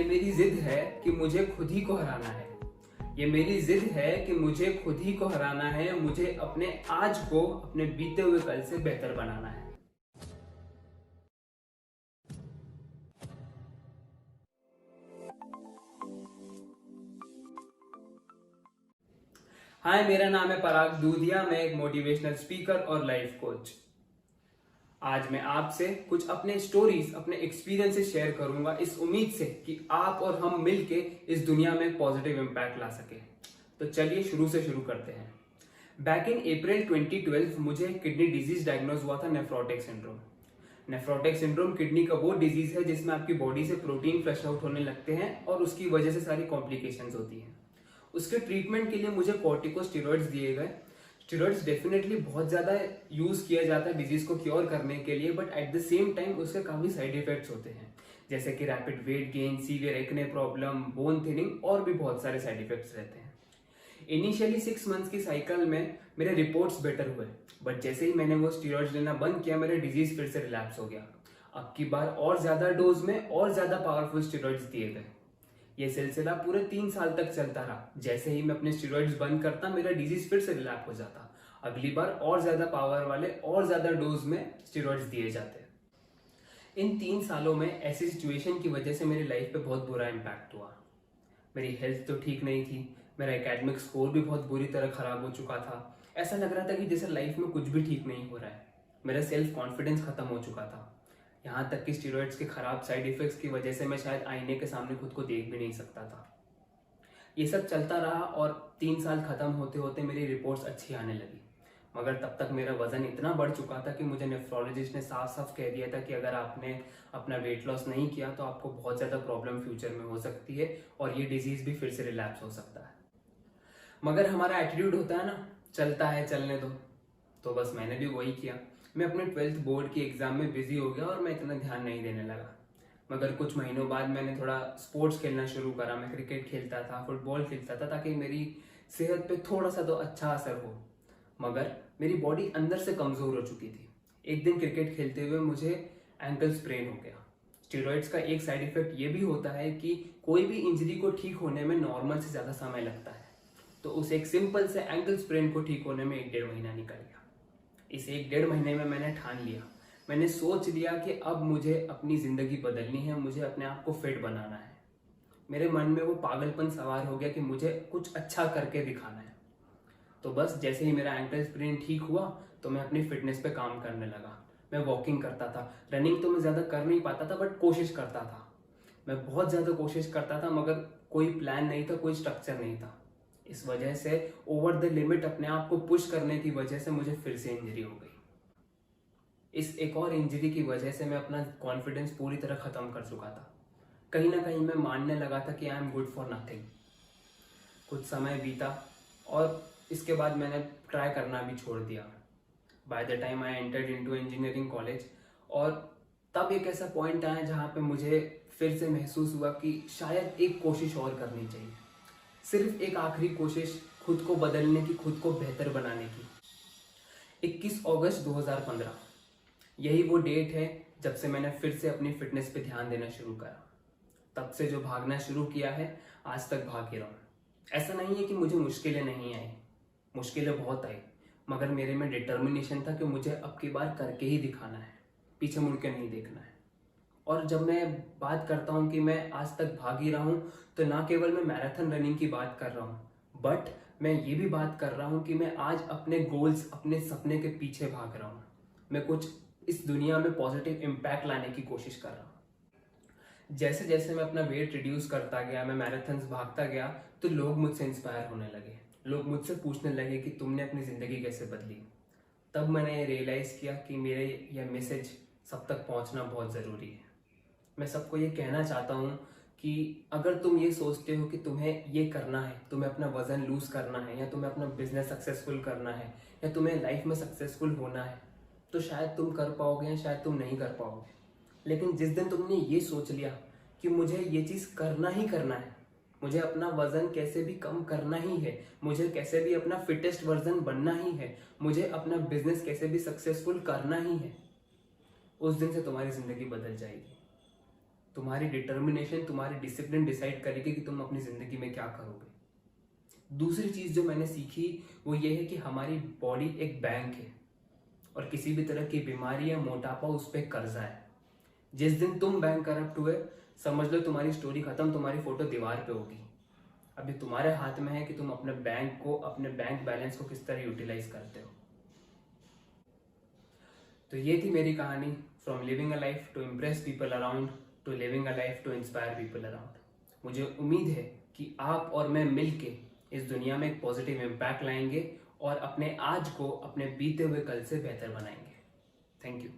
ये मेरी जिद है कि मुझे खुद ही को हराना है। ये मेरी जिद है कि मुझे खुद ही को हराना है। मुझे अपने आज को अपने बीते हुए कल से बेहतर बनाना है। हाय, मेरा नाम है पराग दूधिया। मैं एक मोटिवेशनल स्पीकर और लाइफ कोच। आज मैं आपसे कुछ अपने स्टोरीज, अपने एक्सपीरियंसेस शेयर करूंगा, इस उम्मीद से कि आप और हम मिलके इस दुनिया में पॉजिटिव इम्पैक्ट ला सके। तो चलिए शुरू से शुरू करते हैं। बैक इन अप्रैल 2012 मुझे किडनी डिजीज डायग्नोज हुआ था, nephrotic syndrome. Nephrotic syndrome kidney का वो डिजीज है जिसमें आपकी बॉडी से प्रोटीन फ्लश आउट होने लगते हैं और उसकी वजह से सारी कॉम्प्लिकेशंस होती हैं। उसके ट्रीटमेंट के लिए मुझे कॉर्टिकोस्टेरॉइड्स दिए गए। स्टेरॉइड्स डेफिनेटली बहुत ज़्यादा यूज़ किया जाता है डिजीज़ को क्योर करने के लिए, but at the same time उसके काफ़ी साइड इफेक्ट्स होते हैं, जैसे कि rapid weight gain, severe acne problem, bone thinning और भी बहुत सारे साइड इफेक्ट्स रहते हैं। इनिशियली 6 मंथ्स की साइकिल में मेरे रिपोर्ट्स बेटर हुए, बट जैसे ही मैंने वो स्टेरॉइड्स लेना बंद किया, मेरा डिजीज फिर से रिलैप्स हो गया। अब की बार और ज़्यादा डोज में और ज़्यादा पावरफुल स्टेरॉइड्स दिए गए। ये सिलसिला पूरे 3 साल तक चलता रहा। जैसे ही मैं अपने स्टेरॉइड्स बंद करता, मेरा डिजीज फिर से रिलैप हो जाता। अगली बार और ज्यादा पावर वाले और ज्यादा डोज में स्टेरॉइड्स दिए जाते। इन 3 सालों में ऐसी सिचुएशन की वजह से मेरी लाइफ पे बहुत बुरा इम्पैक्ट हुआ। मेरी हेल्थ तो ठीक नहीं थी, मेरा एकेडमिक स्कोर भी बहुत बुरी तरह खराब हो चुका था। ऐसा लग रहा था कि जैसे लाइफ में कुछ भी ठीक नहीं हो रहा है। मेरा सेल्फ कॉन्फिडेंस खत्म हो चुका था। यहाँ तक कि स्टेरॉइड्स के खराब साइड इफेक्ट्स की वजह से मैं शायद आईने के सामने खुद को देख भी नहीं सकता था। ये सब चलता रहा और 3 साल खत्म होते होते मेरी रिपोर्ट्स अच्छी आने लगी, मगर तब तक मेरा वजन इतना बढ़ चुका था कि मुझे नेफ्रोलॉजिस्ट ने साफ साफ कह दिया था कि अगर आपने अपना वेट लॉस नहीं किया तो आपको बहुत ज़्यादा प्रॉब्लम फ्यूचर में हो सकती है और ये डिजीज़ भी फिर से रिलैप्स हो सकता है। मगर हमारा एटीट्यूड होता है ना, चलता है चलने दो। तो बस मैंने भी वही किया। मैं अपने 12th बोर्ड की एग्ज़ाम में बिजी हो गया और मैं इतना ध्यान नहीं देने लगा। मगर कुछ महीनों बाद मैंने थोड़ा स्पोर्ट्स खेलना शुरू करा। मैं क्रिकेट खेलता था, फुटबॉल खेलता था, ताकि मेरी सेहत पे थोड़ा सा तो अच्छा असर हो। मगर मेरी बॉडी अंदर से कमज़ोर हो चुकी थी। एक दिन क्रिकेट खेलते हुए मुझे एंकल स्प्रेन हो गया। स्टेरॉइड्स का एक साइड इफेक्ट ये भी होता है कि कोई भी इंजरी को ठीक होने में नॉर्मल से ज़्यादा समय लगता है। तो उस एक सिंपल से एंकल स्प्रेन को ठीक होने में 1-1.5 महीना निकल गया। इस 1-1.5 महीने में मैंने ठान लिया, मैंने सोच लिया कि अब मुझे अपनी ज़िंदगी बदलनी है, मुझे अपने आप को फिट बनाना है। मेरे मन में वो पागलपन सवार हो गया कि मुझे कुछ अच्छा करके दिखाना है। तो बस जैसे ही मेरा एंकल स्प्रेन ठीक हुआ तो मैं अपनी फिटनेस पे काम करने लगा। मैं वॉकिंग करता था, रनिंग तो मैं ज़्यादा कर नहीं पाता था, बट कोशिश करता था। मैं बहुत ज़्यादा कोशिश करता था, मगर कोई प्लान नहीं था, कोई स्ट्रक्चर नहीं था। इस वजह से ओवर द लिमिट अपने आप को पुश करने की वजह से मुझे फिर से इंजरी हो गई। इस एक और इंजरी की वजह से मैं अपना कॉन्फिडेंस पूरी तरह ख़त्म कर चुका था। कहीं ना कहीं मैं मानने लगा था कि I am good for nothing. कुछ समय बीता और इसके बाद मैंने ट्राई करना भी छोड़ दिया। By the time I entered into engineering college, और तब एक ऐसा पॉइंट आया जहाँ पे मुझे फिर से महसूस हुआ कि शायद एक कोशिश और करनी चाहिए। सिर्फ एक आखिरी कोशिश, खुद को बदलने की, खुद को बेहतर बनाने की। 21 अगस्त 2015, यही वो डेट है जब से मैंने फिर से अपनी फिटनेस पे ध्यान देना शुरू करा। तब से जो भागना शुरू किया है, आज तक भाग ही रहा हूँ। ऐसा नहीं है कि मुझे मुश्किलें नहीं आई, मुश्किलें बहुत आई, मगर मेरे में डिटर्मिनेशन था कि मुझे अब की बार करके ही दिखाना है, पीछे मुड़ के नहीं देखना है। और जब मैं बात करता हूँ कि मैं आज तक भाग ही रहा हूँ, तो ना केवल मैं मैराथन रनिंग की बात कर रहा हूँ, बट मैं ये भी बात कर रहा हूँ कि मैं आज अपने गोल्स, अपने सपने के पीछे भाग रहा हूँ। मैं कुछ इस दुनिया में पॉजिटिव इम्पैक्ट लाने की कोशिश कर रहा हूँ। जैसे जैसे मैं अपना वेट रिड्यूस करता गया, मैं मैराथन्स भागता गया, तो लोग मुझसे इंस्पायर होने लगे। लोग मुझसे पूछने लगे कि तुमने अपनी ज़िंदगी कैसे बदली। तब मैंने ये रियलाइज़ किया कि मेरे यह मैसेज सब तक पहुंचना बहुत ज़रूरी है। मैं सबको ये कहना चाहता हूँ कि अगर तुम ये सोचते हो कि तुम्हें ये करना है, तुम्हें अपना वज़न लूज़ करना है, या तुम्हें अपना बिजनेस सक्सेसफुल करना है, या तुम्हें लाइफ में सक्सेसफुल होना है, तो शायद तुम कर पाओगे या शायद तुम नहीं कर पाओगे। लेकिन जिस दिन तुमने ये सोच लिया कि मुझे ये चीज़ करना ही करना है, मुझे अपना वज़न कैसे भी कम करना ही है, मुझे कैसे भी अपना फिटेस्ट वर्जन बनना ही है, मुझे अपना बिजनेस कैसे भी सक्सेसफुल करना ही है, उस दिन से तुम्हारी ज़िंदगी बदल जाएगी। तुम्हारी डिटर्मिनेशन, तुम्हारी डिसिप्लिन डिसाइड करेगी कि तुम अपनी जिंदगी में क्या करोगे। दूसरी चीज जो मैंने सीखी वो ये है कि हमारी बॉडी एक बैंक है और किसी भी तरह की बीमारी या मोटापा उस पर कर्जा है। जिस दिन तुम बैंक करप्ट हुए, समझ लो तुम्हारी स्टोरी खत्म, तुम्हारी फोटो दीवार पे होगी। अभी तुम्हारे हाथ में है कि तुम अपने बैंक को, अपने बैंक बैलेंस को किस तरह यूटिलाइज करते हो। तो ये थी मेरी कहानी, from living a life to impress people around to living a life to inspire people around. मुझे उम्मीद है कि आप और मैं मिलके इस दुनिया में एक पॉजिटिव इम्पैक्ट लाएंगे और अपने आज को अपने बीते हुए कल से बेहतर बनाएंगे। Thank you.